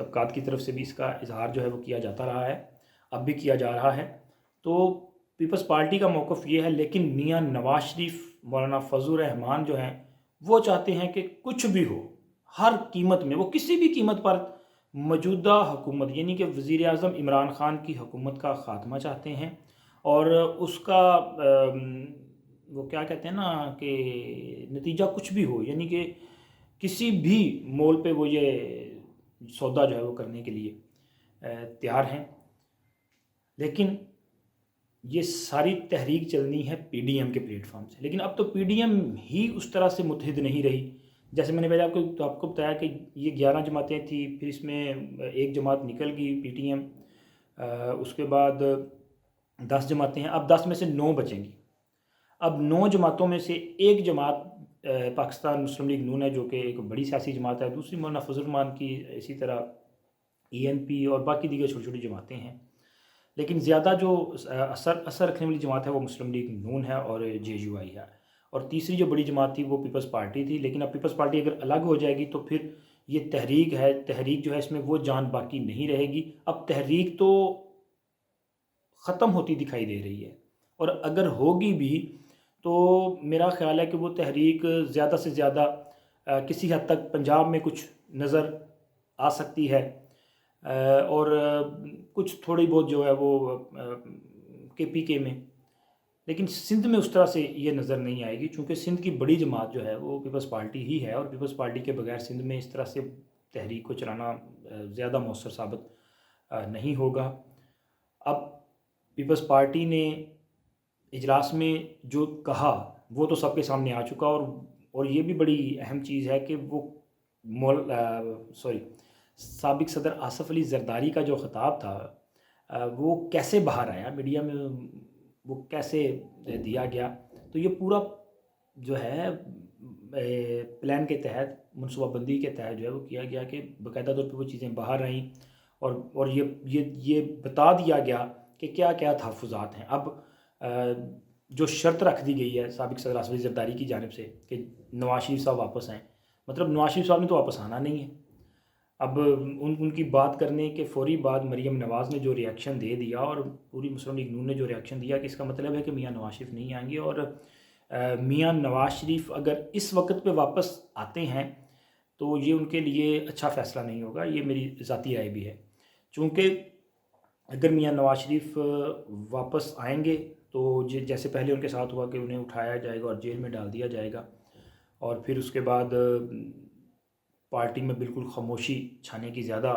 طبقات کی طرف سے بھی اس کا اظہار جو ہے وہ کیا جاتا رہا ہے، اب بھی کیا جا رہا ہے۔ تو پیپلز پارٹی کا موقف یہ ہے، لیکن میاں نواز شریف، مولانا فضل الرحمان جو ہیں وہ چاہتے ہیں کہ کچھ بھی ہو، ہر قیمت میں، وہ کسی بھی قیمت پر موجودہ حکومت یعنی کہ وزیر اعظم عمران خان کی حکومت کا خاتمہ چاہتے ہیں، اور اس کا وہ کیا کہتے ہیں نا کہ نتیجہ کچھ بھی ہو، یعنی کہ کسی بھی مول پہ وہ یہ سودا جو ہے وہ کرنے کے لیے تیار ہیں۔ لیکن یہ ساری تحریک چلنی ہے پی ڈی ایم کے پلیٹ فارم سے، لیکن اب تو پی ڈی ایم ہی اس طرح سے متحد نہیں رہی۔ جیسے میں نے پہلے آپ کو بتایا کہ یہ 11 جماعتیں تھیں، پھر اس میں ایک جماعت نکل گئی پی ٹی ایم، اس کے بعد 10 جماعتیں ہیں، اب 10 میں سے 9 بچیں گی۔ اب 9 جماعتوں میں سے ایک جماعت پاکستان مسلم لیگ نون ہے، جو کہ ایک بڑی سیاسی جماعت ہے، دوسری مولانا فضل الرحمان کی، اسی طرح ای این پی اور باقی دیگر چھوٹی چھوٹی جماعتیں ہیں۔ لیکن زیادہ جو اثر رکھنے والی جماعت ہے وہ مسلم لیگ نون ہے اور جے یو آئی ہے، اور تیسری جو بڑی جماعت تھی وہ پیپلز پارٹی تھی۔ لیکن اب پیپلز پارٹی اگر الگ ہو جائے گی تو پھر یہ تحریک جو ہے اس میں وہ جان باقی نہیں رہے گی۔ اب تحریک تو ختم ہوتی دکھائی دے رہی ہے، اور اگر ہوگی بھی تو میرا خیال ہے کہ وہ تحریک زیادہ سے زیادہ کسی حد تک پنجاب میں کچھ نظر آ سکتی ہے، اور کچھ تھوڑی بہت جو ہے وہ کے پی کے میں، لیکن سندھ میں اس طرح سے یہ نظر نہیں آئے گی، چونکہ سندھ کی بڑی جماعت جو ہے وہ پیپلز پارٹی ہی ہے، اور پیپلز پارٹی کے بغیر سندھ میں اس طرح سے تحریک کو چلانا زیادہ مؤثر ثابت نہیں ہوگا۔ اب پیپلز پارٹی نے اجلاس میں جو کہا وہ تو سب کے سامنے آ چکا، اور یہ بھی بڑی اہم چیز ہے کہ وہ سابق صدر آصف علی زرداری کا جو خطاب تھا وہ کیسے باہر آیا میڈیا میں، وہ کیسے دیا گیا، تو یہ پورا جو ہے پلان کے تحت، منصوبہ بندی کے تحت جو ہے وہ کیا گیا کہ باقاعدہ طور پہ وہ چیزیں باہر آئیں، اور یہ بتا دیا گیا کہ کیا کیا تحفظات ہیں۔ اب جو شرط رکھ دی گئی ہے سابق صدر آصف علی زرداری کی جانب سے کہ نواز شریف صاحب واپس آئیں، مطلب نواز شریف صاحب نے تو واپس آنا نہیں ہے۔ اب ان کی بات کرنے کے فوری بعد مریم نواز نے جو ریاکشن دے دیا، اور پوری مسلم لیگ نون نے جو ریاکشن دیا، کہ اس کا مطلب ہے کہ میاں نواز شریف نہیں آئیں گے، اور میاں نواز شریف اگر اس وقت پہ واپس آتے ہیں تو یہ ان کے لیے اچھا فیصلہ نہیں ہوگا، یہ میری ذاتی رائے بھی ہے۔ چونکہ اگر میاں نواز شریف واپس آئیں گے تو جیسے پہلے ان کے ساتھ ہوا کہ انہیں اٹھایا جائے گا اور جیل میں ڈال دیا جائے گا، اور پھر اس کے بعد پارٹی میں بالکل خاموشی چھانے کی زیادہ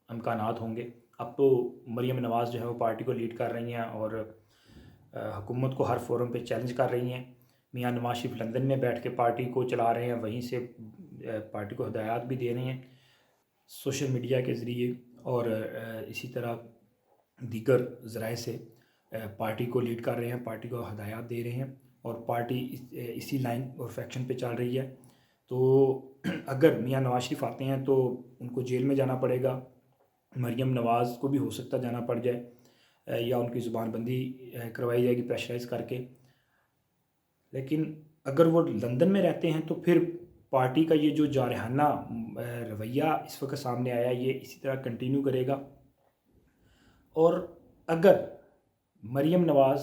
امکانات ہوں گے۔ اب تو مریم نواز جو ہے وہ پارٹی کو لیڈ کر رہی ہیں اور حکومت کو ہر فورم پہ چیلنج کر رہی ہیں۔ میاں نواز شریف لندن میں بیٹھ کے پارٹی کو چلا رہے ہیں، وہیں سے پارٹی کو ہدایات بھی دے رہے ہیں سوشل میڈیا کے ذریعے، اور اسی طرح دیگر ذرائع سے پارٹی کو لیڈ کر رہے ہیں، پارٹی کو ہدایات دے رہے ہیں، اور پارٹی اسی لائن اور فیکشن پہ چل رہی ہے۔ تو اگر میاں نواز شریف آتے ہیں تو ان کو جیل میں جانا پڑے گا، مریم نواز کو بھی ہو سکتا جانا پڑ جائے، یا ان کی زبان بندی کروائی جائے گی پریشرائز کر کے۔ لیکن اگر وہ لندن میں رہتے ہیں تو پھر پارٹی کا یہ جو جارحانہ رویہ اس وقت سامنے آیا، یہ اسی طرح کنٹینیو کرے گا۔ اور اگر مریم نواز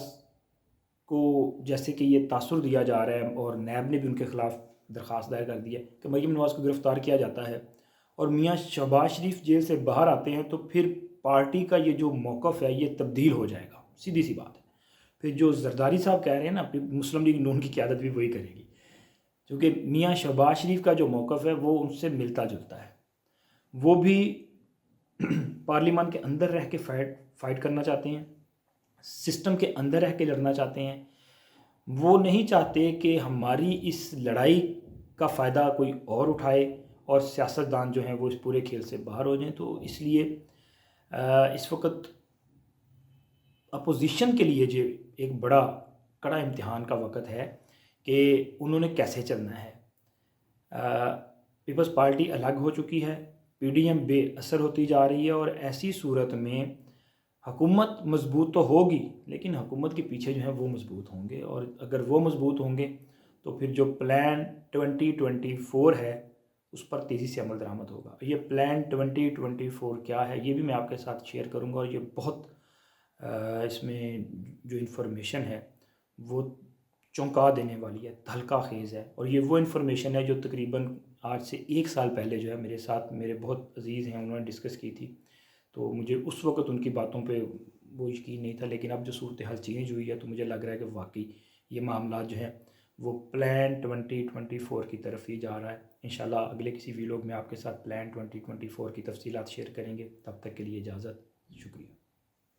کو جیسے کہ یہ تاثر دیا جا رہا ہے، اور نیب نے بھی ان کے خلاف درخواست دائر کر دی ہے کہ مریم نواز کو گرفتار کیا جاتا ہے، اور میاں شہباز شریف جیل سے باہر آتے ہیں، تو پھر پارٹی کا یہ جو موقف ہے یہ تبدیل ہو جائے گا، سیدھی سی بات ہے۔ پھر جو زرداری صاحب کہہ رہے ہیں نا، مسلم لیگ نون کی قیادت بھی وہی کرے گی، کیونکہ میاں شہباز شریف کا جو موقف ہے وہ ان سے ملتا جلتا ہے۔ وہ بھی پارلیمان کے اندر رہ کے فائٹ کرنا چاہتے ہیں، سسٹم کے اندر رہ کے لڑنا چاہتے ہیں۔ وہ نہیں چاہتے کہ ہماری اس لڑائی کا فائدہ کوئی اور اٹھائے اور سیاستدان جو ہیں وہ اس پورے کھیل سے باہر ہو جائیں۔ تو اس لیے اس وقت اپوزیشن کے لیے جو ایک بڑا کڑا امتحان کا وقت ہے کہ انہوں نے کیسے چلنا ہے۔ پیپلز پارٹی الگ ہو چکی ہے، پی ڈی ایم بے اثر ہوتی جا رہی ہے، اور ایسی صورت میں حکومت مضبوط تو ہوگی، لیکن حکومت کے پیچھے جو ہیں وہ مضبوط ہوں گے، اور اگر وہ مضبوط ہوں گے تو پھر جو پلان 2024 ہے اس پر تیزی سے عمل درآمد ہوگا۔ یہ پلان 2024 کیا ہے یہ بھی میں آپ کے ساتھ شیئر کروں گا، اور یہ بہت اس میں جو انفارمیشن ہے وہ چونکا دینے والی ہے، تہلکہ خیز ہے، اور یہ وہ انفارمیشن ہے جو تقریباً آج سے 1 سال پہلے جو ہے میرے ساتھ میرے بہت عزیز ہیں انہوں نے ڈسکس کی تھی، تو مجھے اس وقت ان کی باتوں پہ وہ یقین نہیں تھا، لیکن اب جو صورتحال چینج ہوئی ہے تو مجھے لگ رہا ہے کہ واقعی یہ معاملات جو ہیں وہ پلان 2024 کی طرف ہی جا رہا ہے۔ انشاءاللہ اگلے کسی ویلوگ میں آپ کے ساتھ پلان 2024 کی تفصیلات شیئر کریں گے، تب تک کے لیے اجازت، شکریہ۔